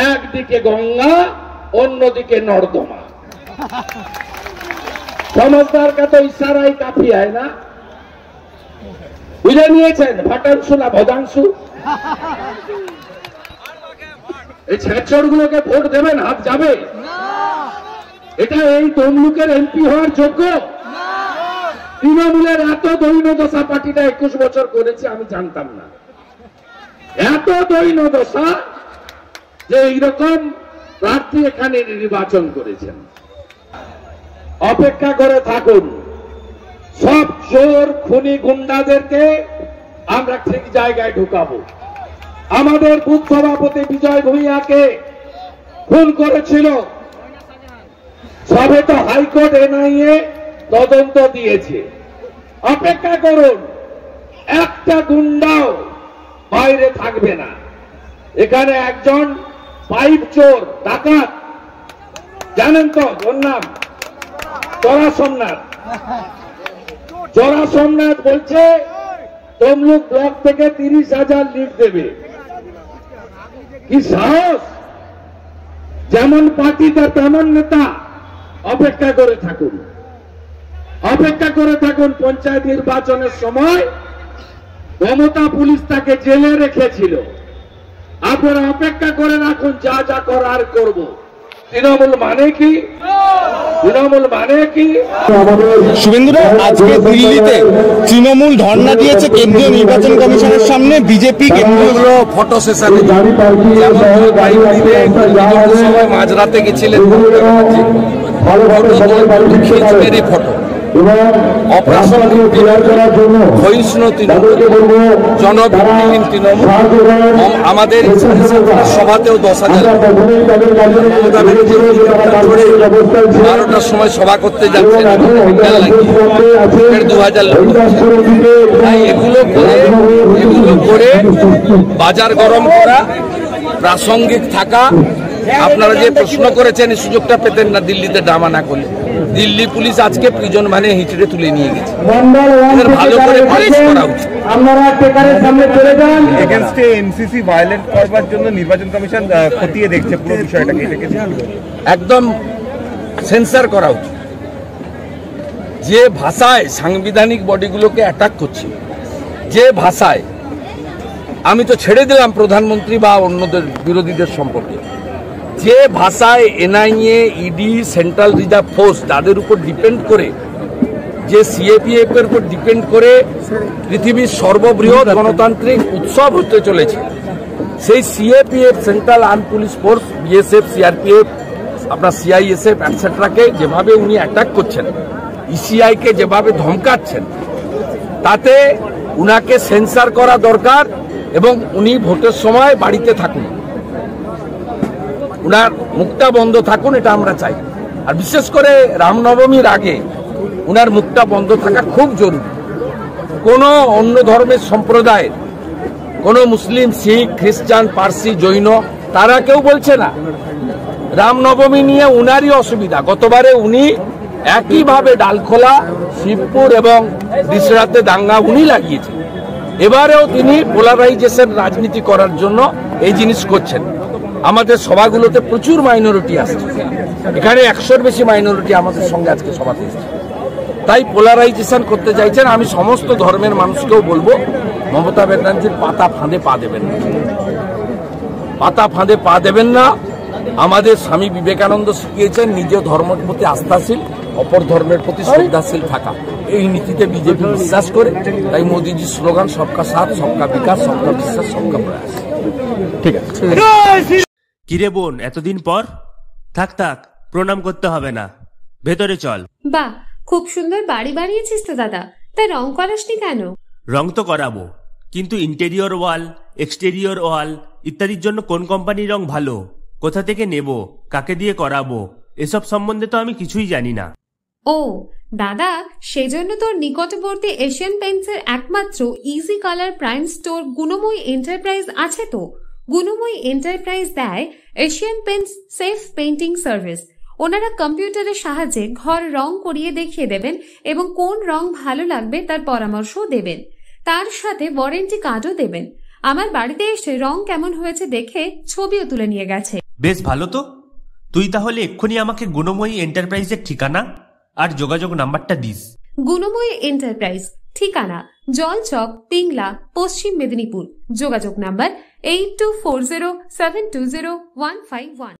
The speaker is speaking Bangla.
একদিকে গঙ্গা অন্যদিকে নর্দমা। समझदार का तो इशारा ही काफी है ना, बुझे নিয়েছেন? ভাটাংশু না ভদাংশু? এই ছেচড়গুলোকে ভোট দেবেন, হাত যাবে? এটা এই তমলুকের এমপি হওয়ার যোগ্য? তৃণমূলের এত দৈন্যদশা পার্টিটা 21 বছর করেছে আমি জানতাম না। এত দৈন্যদশা যে এইরকম প্রার্থী এখানে নির্বাচন করেছেন। অপেক্ষা করে থাকুন, সব চোর খুনি গুন্ডাদেরকে আমরা ঠিক জায়গায় ঢুকাবো। আমাদের বুথ সভাপতি বিজয় ভূঁইয়াকে খুন করেছিল, সবে তো হাইকোর্ট এনআইএ তদন্ত দিয়েছে। অপেক্ষা করুন, একটা গুন্ডাও বাইরে থাকবে না। এখানে একজন পাইপ চোর ডাকাত, জানেন তো ওর নাম? চোরা সোমনাথ। চোরা সোমনাথ বলছে তমলুক ব্লক থেকে 30,000 লিড দেবে। কি সাহস! যেমন পার্টি তার তেমন নেতা। অপেক্ষা করে থাকুন, অপেক্ষা করে থাকুন। পঞ্চায়েত নির্বাচনের সময় মমতা পুলিশ তাকে জেলে রেখেছিল। আপনারা অপেক্ষা করে রাখুন, যা যা করার করব। তৃণমূল মানে কি? তৃণমূল মানে কি? শুভেন্দুরা, আজকে দিল্লিতে তৃণমূল ধর্ণা দিয়েছে কেন্দ্রীয় নির্বাচন কমিশনের সামনে। বিজেপি কেন্দ্রীয় ফটো সেশনে সময় মাঝরাতে গেছিলেন ফটো আমাদের সভাতেও 10,000 12টার সময় সভা করতে যাচ্ছেন 2,000 লোক। তাই এগুলো করে বাজার গরম করা, প্রাসঙ্গিক থাকা। আপনারা যে প্রশ্ন করেছেন এই সুযোগটা পেতেন না দিল্লিতে ড্রামা না করলে। দিল্লি পুলিশ আজকে প্রিজন মানে হিচড়ে তুলে নিয়ে গেছে। ভালো করে পালিশ করা উচিত। এগেইনস্টে এনসিসি ভায়োলেট করবার জন্য নির্বাচন কমিশন খতিয়ে দেখছে পুরো বিষয়টাকে, একদম সেন্সর করা উচিত। যে ভাষায় সাংবিধানিক বডিগুলোকে অ্যাটাক করছে, যে ভাষায়, আমি তো ছেড়ে দিলাম প্রধানমন্ত্রী বা অন্যদের বিরোধীদের সম্পর্কে, যে ভাষায় NIA, ED, central reserve force তাদের উপর ডিপেন্ড করে, যে সিএপিএফ এর উপর ডিপেন্ড করে পৃথিবীর সর্ববৃহৎ গণতান্ত্রিক উৎসব হতে চলেছে, সেই CAPF, central arm police force, BSF, CRPF, আপনার সিআইএসএফ এটসেট্রাকে যেভাবে উনি অ্যাটাক করছেন, ইসিআইকে যেভাবে ধমকাচ্ছেন, তাতে উনাকে সেন্সার করা দরকার। এবং উনি ভোটের সময় বাড়িতে থাকুন, উনার মুখটা বন্ধ থাকুন, এটা আমরা চাই। আর বিশেষ করে রামনবমীর আগে উনার মুখটা বন্ধ থাকা খুব জরুরি। কোনো অন্য ধর্মের সম্প্রদায়ের, কোনো মুসলিম, শিখ, খ্রিস্টান, পার্সি, জৈন, তারা কেউ বলছে না। রামনবমী নিয়ে উনারই অসুবিধা। গতবারে উনি একইভাবে ডালখোলা, শিবপুর এবং দিশরাতে দাঙ্গা উনি লাগিয়েছেন। এবারেও তিনি পোলারাইজেশন রাজনীতি করার জন্য এই জিনিস করছেন। আমাদের সভাগুলোতে প্রচুর মাইনরিটি আসছে, এখানে 100-র বেশি মাইনরিটি আমাদের সঙ্গে আজকে সভাতে এসেছে। তাই পোলারাইজেশন করতে চাইছেন। আমি সমস্ত ধর্মের মানুষকেও বলবো, মমতা ব্যানার্জির পাতা ফাঁদে পা দেবেন না, পাতা ফাঁদে পা দেবেন না। আমাদের স্বামী বিবেকানন্দ শিখিয়েছেন নিজ ধর্মের প্রতি আস্থাশীল, অপর ধর্মের প্রতি শ্রদ্ধাশীল থাকা। এই নীতিতে বিজেপি বিশ্বাস করে। তাই মোদীজির স্লোগান সবকা সাথ, সবকা বিকাশ, সবকা বিশ্বাস, সবকা প্রয়াস। ঠিক আছে। কিরে বোন, এতদিন পর? থাক থাক, প্রণাম করতে হবে না, ভেতরে চল। বাহ, খুব সুন্দর বাড়ি বানিয়েছিস তো দাদা, তাই রং করাসনি কেন? রং তো করাবো, কিন্তু ইন্টেরিয়র ওয়াল, এক্সটেরিয়র ওয়াল ইত্যাদির জন্য কোন কোম্পানির রং ভালো, কোথা থেকে নেব, কাকে দিয়ে করাবো, এসব সম্বন্ধে তো আমি কিছুই জানি না। ও দাদা, সেজন্য তোর নিকটবর্তী এশিয়ান পেইন্টসের একমাত্র easy colour prime store Gunamoyee enterprise আছে তো। গুণময়ী এন্টারপ্রাইজ দেয় Asian Paints safe painting service. ওনারা কম্পিউটারের সাহায্যে ঘর রং করিয়ে দেখিয়ে দেবেন এবং কোন রং ভালো লাগবে তার পরামর্শও দেবেন। তার সাথে ওয়ারেন্টি কার্ডও দেবেন। আমার বাড়িতে এসে রং কেমন হয়েছে দেখে ছবিও তুলে নিয়ে গেছে। বেশ ভালো তো। তুই তাহলে এক্ষুনি আমাকে গুণময়ী এন্টারপ্রাইজের ঠিকানা আর যোগাযোগ নাম্বারটা দিস। গুণময়ী এন্টারপ্রাইজ, ঠিকানা জলচক, পিংলা, পশ্চিম মেদিনীপুর। যোগাযোগ নাম্বার 8240720151।